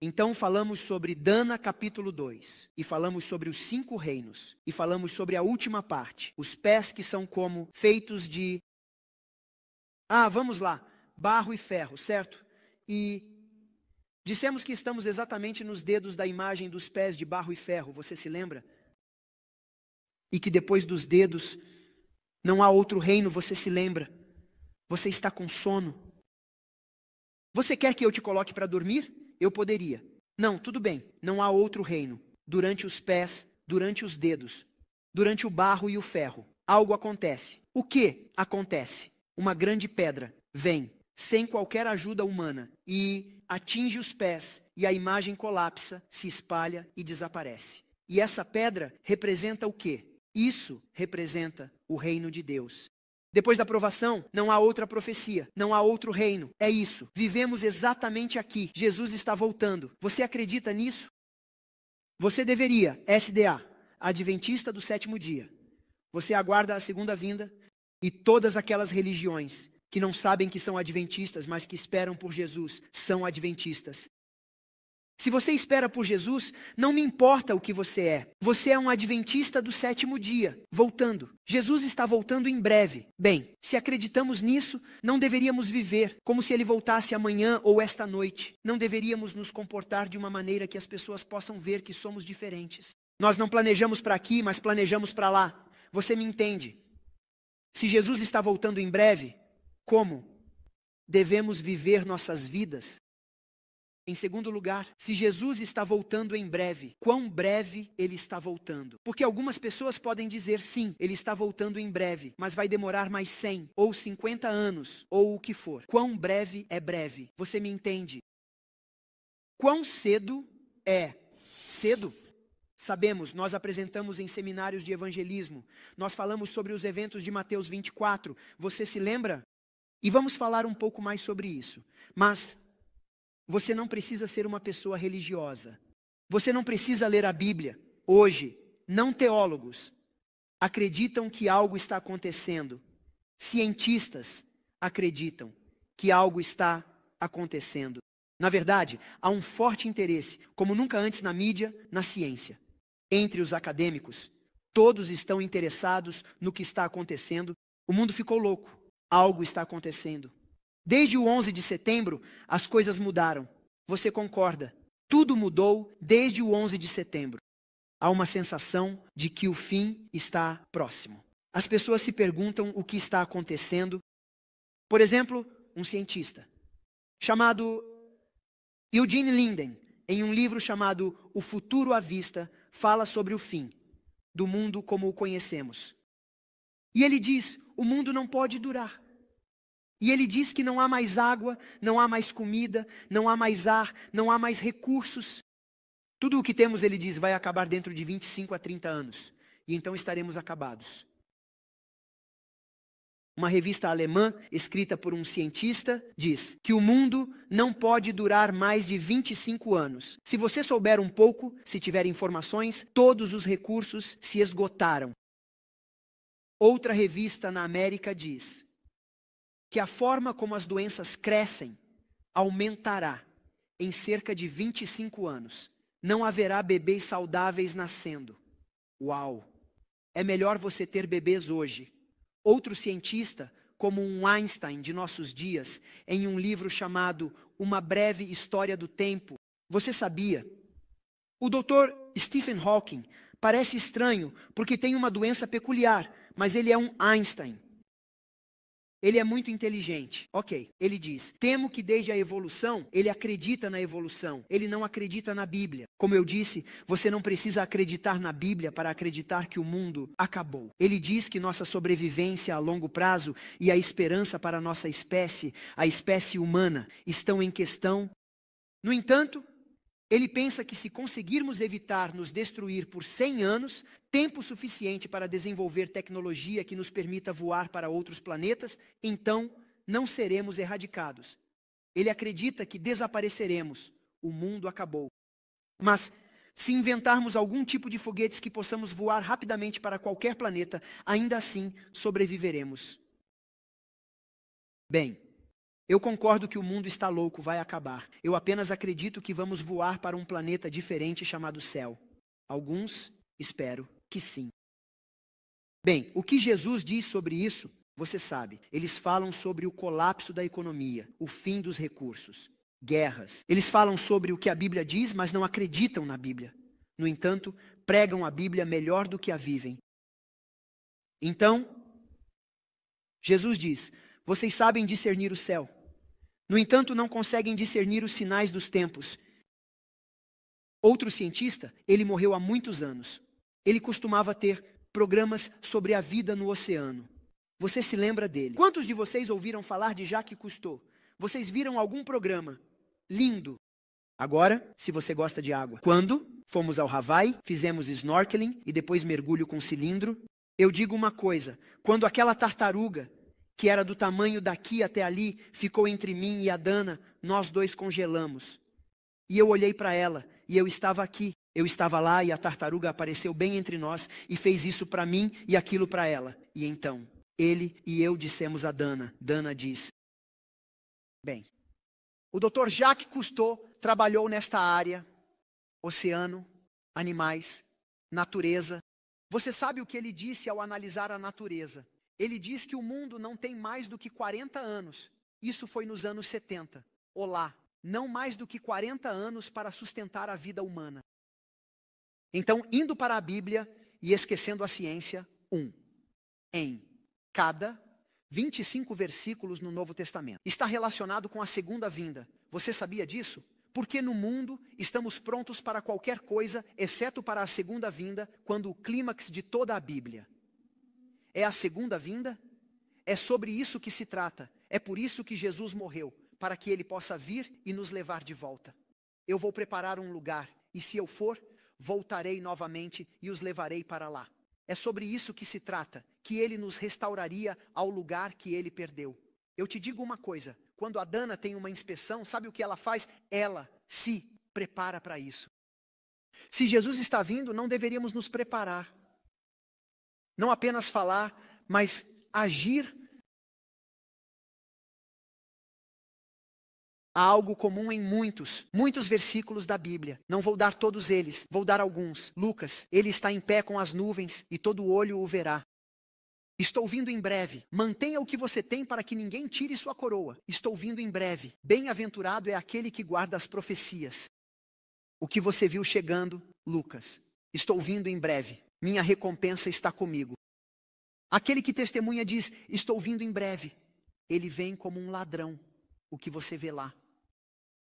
Então falamos sobre Dana capítulo 2, e falamos sobre os 5 reinos, e falamos sobre a última parte, os pés que são como feitos de... vamos lá, barro e ferro, certo? E dissemos que estamos exatamente nos dedos da imagem dos pés de barro e ferro, você se lembra? E que depois dos dedos não há outro reino, você se lembra? Você está com sono. Você quer que eu te coloque para dormir? Eu poderia. Não, tudo bem, não há outro reino. Durante os pés, durante os dedos, durante o barro e o ferro, algo acontece. O que acontece? Uma grande pedra vem, sem qualquer ajuda humana, e atinge os pés, e a imagem colapsa, se espalha e desaparece. E essa pedra representa o quê? Isso representa o reino de Deus. Depois da provação, não há outra profecia, não há outro reino. É isso. Vivemos exatamente aqui. Jesus está voltando. Você acredita nisso? Você deveria, SDA, Adventista do sétimo dia. Você aguarda a segunda vinda e todas aquelas religiões que não sabem que são adventistas, mas que esperam por Jesus, são adventistas. Se você espera por Jesus, não me importa o que você é. Você é um adventista do sétimo dia, voltando. Jesus está voltando em breve. Bem, se acreditamos nisso, não deveríamos viver como se ele voltasse amanhã ou esta noite. Não deveríamos nos comportar de uma maneira que as pessoas possam ver que somos diferentes. Nós não planejamos para aqui, mas planejamos para lá. Você me entende? Se Jesus está voltando em breve, como devemos viver nossas vidas? Em segundo lugar, se Jesus está voltando em breve, quão breve ele está voltando? Porque algumas pessoas podem dizer sim, ele está voltando em breve, mas vai demorar mais 100 ou 50 anos, ou o que for. Quão breve é breve? Você me entende? Quão cedo é cedo? Sabemos, nós apresentamos em seminários de evangelismo, nós falamos sobre os eventos de Mateus 24, você se lembra? E vamos falar um pouco mais sobre isso, mas... você não precisa ser uma pessoa religiosa. Você não precisa ler a Bíblia. Hoje, não teólogos acreditam que algo está acontecendo. Cientistas acreditam que algo está acontecendo. Na verdade, há um forte interesse, como nunca antes na mídia, na ciência. Entre os acadêmicos, todos estão interessados no que está acontecendo. O mundo ficou louco. Algo está acontecendo. Desde o 11 de setembro, as coisas mudaram. Você concorda? Tudo mudou desde o 11 de setembro. Há uma sensação de que o fim está próximo. As pessoas se perguntam o que está acontecendo. Por exemplo, um cientista chamado Eugene Linden, em um livro chamado O Futuro à Vista, fala sobre o fim do mundo como o conhecemos. E ele diz, o mundo não pode durar. E ele diz que não há mais água, não há mais comida, não há mais ar, não há mais recursos. Tudo o que temos, ele diz, vai acabar dentro de 25 a 30 anos. E então estaremos acabados. Uma revista alemã, escrita por um cientista, diz que o mundo não pode durar mais de 25 anos. Se você souber um pouco, se tiver informações, todos os recursos se esgotaram. Outra revista na América diz que a forma como as doenças crescem aumentará em cerca de 25 anos. Não haverá bebês saudáveis nascendo. Uau! É melhor você ter bebês hoje. Outro cientista, como um Einstein de nossos dias, em um livro chamado Uma Breve História do Tempo, você sabia? O Dr. Stephen Hawking parece estranho porque tem uma doença peculiar, mas ele é um Einstein. Ele é muito inteligente. Ok, ele diz, temo que desde a evolução, ele acredita na evolução. Ele não acredita na Bíblia. Como eu disse, você não precisa acreditar na Bíblia para acreditar que o mundo acabou. Ele diz que nossa sobrevivência a longo prazo e a esperança para a nossa espécie, a espécie humana, estão em questão. No entanto, ele pensa que se conseguirmos evitar nos destruir por 100 anos, tempo suficiente para desenvolver tecnologia que nos permita voar para outros planetas, então não seremos erradicados. Ele acredita que desapareceremos. O mundo acabou. Mas se inventarmos algum tipo de foguetes que possamos voar rapidamente para qualquer planeta, ainda assim sobreviveremos. Bem, Eu concordo que o mundo está louco, vai acabar. Eu apenas acredito que vamos voar para um planeta diferente chamado céu. Alguns, espero que sim. Bem, o que Jesus diz sobre isso, você sabe. Eles falam sobre o colapso da economia, o fim dos recursos, guerras. Eles falam sobre o que a Bíblia diz, mas não acreditam na Bíblia. No entanto, pregam a Bíblia melhor do que a vivem. Então, Jesus diz, vocês sabem discernir o céu. No entanto, não conseguem discernir os sinais dos tempos. Outro cientista, ele morreu há muitos anos. Ele costumava ter programas sobre a vida no oceano. Você se lembra dele? Quantos de vocês ouviram falar de Jacques Cousteau? Vocês viram algum programa? Lindo. Agora, se você gosta de água. Quando fomos ao Havaí, fizemos snorkeling e depois mergulho com cilindro. Eu digo uma coisa, quando aquela tartaruga, que era do tamanho daqui até ali, ficou entre mim e a Dana, nós dois congelamos. E eu olhei para ela, e eu estava aqui. Eu estava lá e a tartaruga apareceu bem entre nós e fez isso para mim e aquilo para ela. E então, ele e eu dissemos a Dana. Dana diz, bem, o Dr. Jacques Cousteau trabalhou nesta área, oceano, animais, natureza. Você sabe o que ele disse ao analisar a natureza? Ele diz que o mundo não tem mais do que 40 anos. Isso foi nos anos 70. Olá, não mais do que 40 anos para sustentar a vida humana. Então, indo para a Bíblia e esquecendo a ciência, em cada 25 versículos no Novo Testamento está relacionado com a segunda vinda. Você sabia disso? Porque no mundo estamos prontos para qualquer coisa, exceto para a segunda vinda, quando o clímax de toda a Bíblia é a segunda vinda. É sobre isso que se trata. É por isso que Jesus morreu, para que ele possa vir e nos levar de volta. Eu vou preparar um lugar, e se eu for, voltarei novamente e os levarei para lá. É sobre isso que se trata, que ele nos restauraria ao lugar que ele perdeu. Eu te digo uma coisa, quando a Dana tem uma inspeção, sabe o que ela faz? Ela se prepara para isso. Se Jesus está vindo, não deveríamos nos preparar. Não apenas falar, mas agir. Há algo comum em muitos versículos da Bíblia. Não vou dar todos eles, vou dar alguns. Lucas, ele está em pé com as nuvens e todo olho o verá. Estou vindo em breve. Mantenha o que você tem para que ninguém tire sua coroa. Estou vindo em breve. Bem-aventurado é aquele que guarda as profecias. O que você viu chegando, Lucas. Estou vindo em breve. Minha recompensa está comigo. Aquele que testemunha diz, estou vindo em breve. Ele vem como um ladrão. O que você vê lá.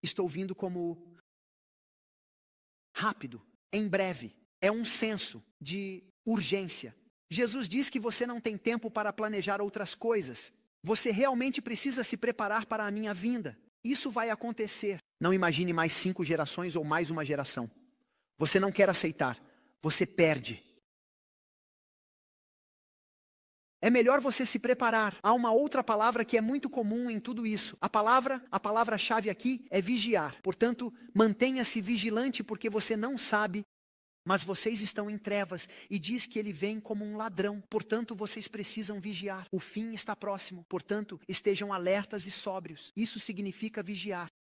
Estou vindo como rápido, em breve. É um senso de urgência. Jesus diz que você não tem tempo para planejar outras coisas. Você realmente precisa se preparar para a minha vinda. Isso vai acontecer. Não imagine mais 5 gerações ou mais uma geração. Você não quer aceitar. Você perde. É melhor você se preparar. Há uma outra palavra que é muito comum em tudo isso. A palavra-chave aqui é vigiar. Portanto, mantenha-se vigilante porque você não sabe, mas vocês estão em trevas e diz que ele vem como um ladrão. Portanto, vocês precisam vigiar. O fim está próximo. Portanto, estejam alertas e sóbrios. Isso significa vigiar.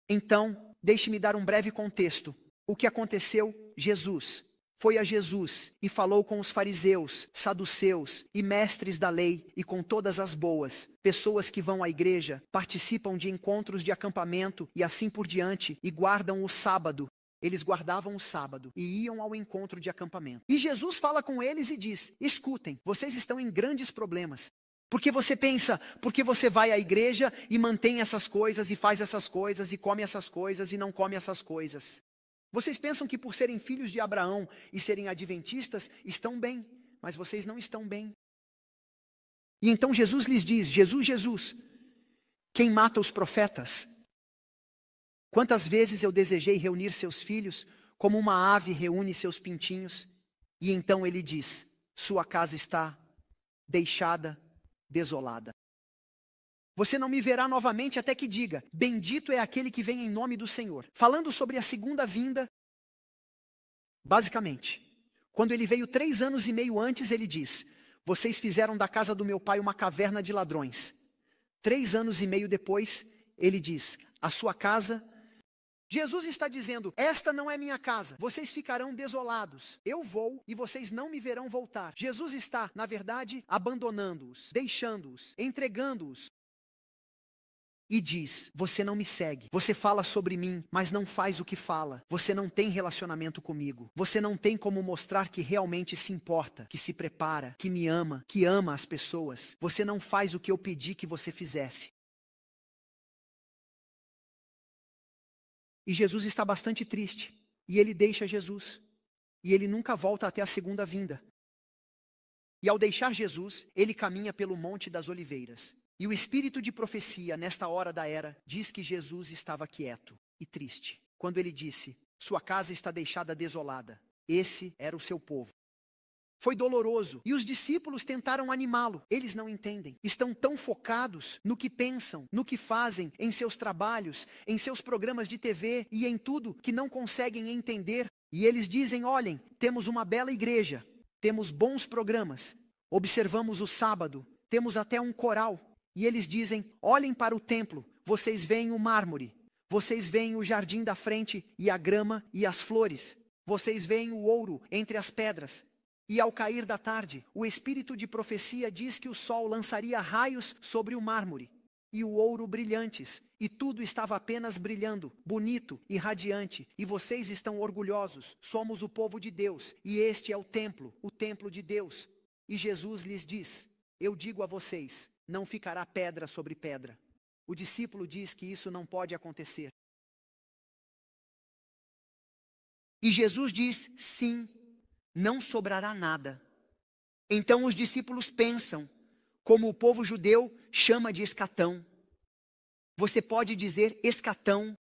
Então, deixe-me dar um breve contexto. O que aconteceu? Jesus foi a Jesus e falou com os fariseus, saduceus e mestres da lei e com todas as boas, pessoas que vão à igreja, participam de encontros de acampamento e assim por diante e guardam o sábado. Eles guardavam o sábado e iam ao encontro de acampamento. E Jesus fala com eles e diz, escutem, vocês estão em grandes problemas. Porque você pensa, porque você vai à igreja e mantém essas coisas e faz essas coisas e come essas coisas e não come essas coisas. Vocês pensam que por serem filhos de Abraão e serem adventistas, estão bem, mas vocês não estão bem. E então Jesus lhes diz, Jesus, quem mata os profetas? Quantas vezes eu desejei reunir seus filhos, como uma ave reúne seus pintinhos? E então ele diz, sua casa está deixada, desolada. Você não me verá novamente até que diga, bendito é aquele que vem em nome do Senhor. Falando sobre a segunda vinda, basicamente, quando ele veio 3 anos e meio antes, ele diz, vocês fizeram da casa do meu pai uma caverna de ladrões. 3 anos e meio depois, ele diz, a sua casa... Jesus está dizendo, esta não é minha casa, vocês ficarão desolados, eu vou e vocês não me verão voltar. Jesus está, na verdade, abandonando-os, deixando-os, entregando-os. E diz, você não me segue, você fala sobre mim, mas não faz o que fala. Você não tem relacionamento comigo, você não tem como mostrar que realmente se importa, que se prepara, que me ama, que ama as pessoas. Você não faz o que eu pedi que você fizesse. E Jesus está bastante triste, e ele deixa Jesus, e ele nunca volta até a segunda vinda. E ao deixar Jesus, ele caminha pelo Monte das Oliveiras. E o espírito de profecia, nesta hora da era, diz que Jesus estava quieto e triste. Quando ele disse, sua casa está deixada desolada. Esse era o seu povo. Foi doloroso, e os discípulos tentaram animá-lo. Eles não entendem. Estão tão focados no que pensam, no que fazem, em seus trabalhos, em seus programas de TV e em tudo que não conseguem entender. E eles dizem, olhem, temos uma bela igreja, temos bons programas, observamos o sábado, temos até um coral. E eles dizem, olhem para o templo, vocês veem o mármore, vocês veem o jardim da frente e a grama e as flores, vocês veem o ouro entre as pedras. E ao cair da tarde, o espírito de profecia diz que o sol lançaria raios sobre o mármore e o ouro brilhantes, e tudo estava apenas brilhando, bonito e radiante, e vocês estão orgulhosos, somos o povo de Deus, e este é o templo de Deus. E Jesus lhes diz, eu digo a vocês, não ficará pedra sobre pedra. O discípulo diz que isso não pode acontecer. E Jesus diz, sim, não sobrará nada. Então os discípulos pensam, como o povo judeu chama de escatão. Você pode dizer escatão.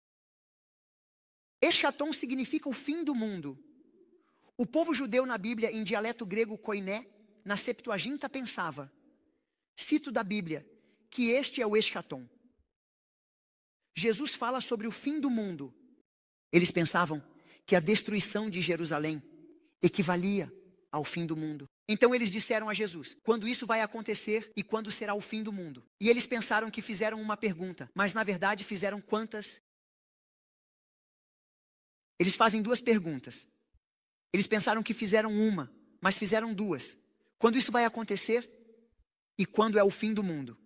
Eschaton significa o fim do mundo. O povo judeu na Bíblia, em dialeto grego koiné, na Septuaginta pensava, cito da Bíblia, que este é o eschaton. Jesus fala sobre o fim do mundo. Eles pensavam que a destruição de Jerusalém equivalia ao fim do mundo. Então eles disseram a Jesus, quando isso vai acontecer e quando será o fim do mundo? E eles pensaram que fizeram uma pergunta, mas na verdade fizeram quantas? Eles fazem 2 perguntas. Eles pensaram que fizeram uma, mas fizeram 2. Quando isso vai acontecer e quando é o fim do mundo?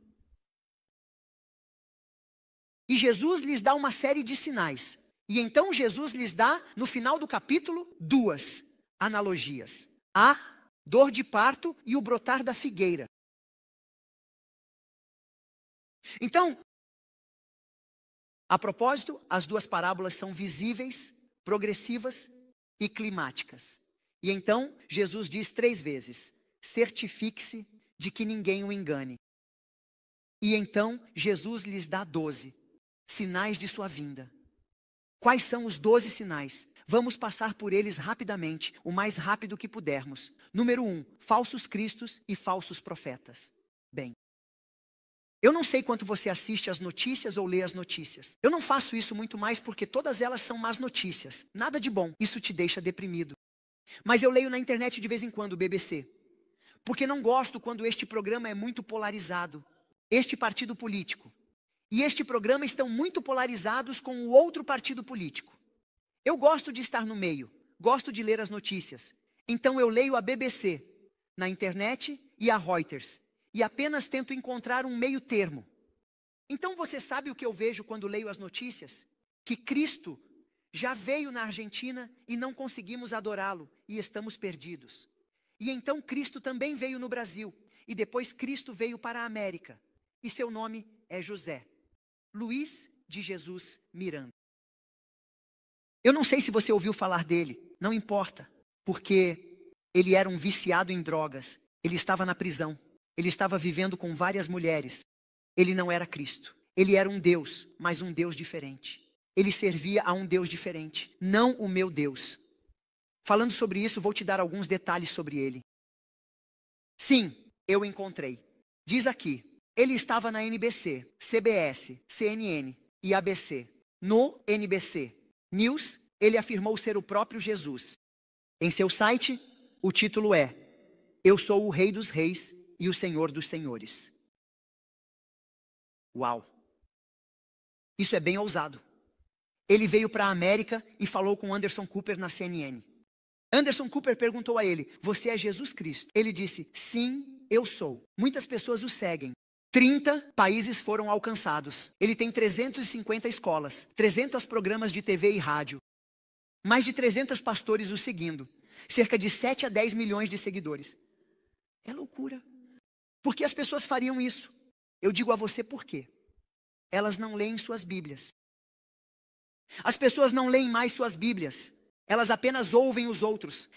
E Jesus lhes dá uma série de sinais. E então Jesus lhes dá, no final do capítulo, 2 analogias. A dor de parto e o brotar da figueira. Então, a propósito, as 2 parábolas são visíveis, progressivas e climáticas. E então, Jesus diz 3 vezes, certifique-se de que ninguém o engane. E então, Jesus lhes dá 12 sinais de sua vinda. Quais são os 12 sinais? Vamos passar por eles rapidamente, o mais rápido que pudermos. Número 1, falsos cristos e falsos profetas. Bem, eu não sei quanto você assiste às notícias ou lê as notícias. Eu não faço isso muito mais porque todas elas são más notícias. Nada de bom, isso te deixa deprimido. Mas eu leio na internet de vez em quando o BBC. Porque não gosto quando este programa é muito polarizado. Este partido político e este programa estão muito polarizados com o outro partido político. Eu gosto de estar no meio, gosto de ler as notícias. Então eu leio a BBC na internet e a Reuters. E apenas tento encontrar um meio termo. Então você sabe o que eu vejo quando leio as notícias? Que Cristo já veio na Argentina e não conseguimos adorá-lo e estamos perdidos. E então Cristo também veio no Brasil. E depois Cristo veio para a América. E seu nome é José. Luiz de Jesus Miranda. Eu não sei se você ouviu falar dele, não importa, porque ele era um viciado em drogas, ele estava na prisão, ele estava vivendo com várias mulheres, ele não era Cristo, ele era um Deus, mas um Deus diferente, ele servia a um Deus diferente, não o meu Deus. Falando sobre isso, vou te dar alguns detalhes sobre ele. Sim, eu encontrei. Diz aqui, ele estava na NBC, CBS, CNN e ABC. No NBC News, ele afirmou ser o próprio Jesus. Em seu site, o título é Eu sou o Rei dos Reis e o Senhor dos Senhores. Uau! Isso é bem ousado. Ele veio para a América e falou com Anderson Cooper na CNN. Anderson Cooper perguntou a ele: você é Jesus Cristo? Ele disse: sim, eu sou. Muitas pessoas o seguem. 30 países foram alcançados. Ele tem 350 escolas, 300 programas de TV e rádio, mais de 300 pastores o seguindo, cerca de 7 a 10 milhões de seguidores. É loucura. Por que as pessoas fariam isso? Eu digo a você por quê. Elas não leem suas Bíblias. As pessoas não leem mais suas Bíblias. Elas apenas ouvem os outros.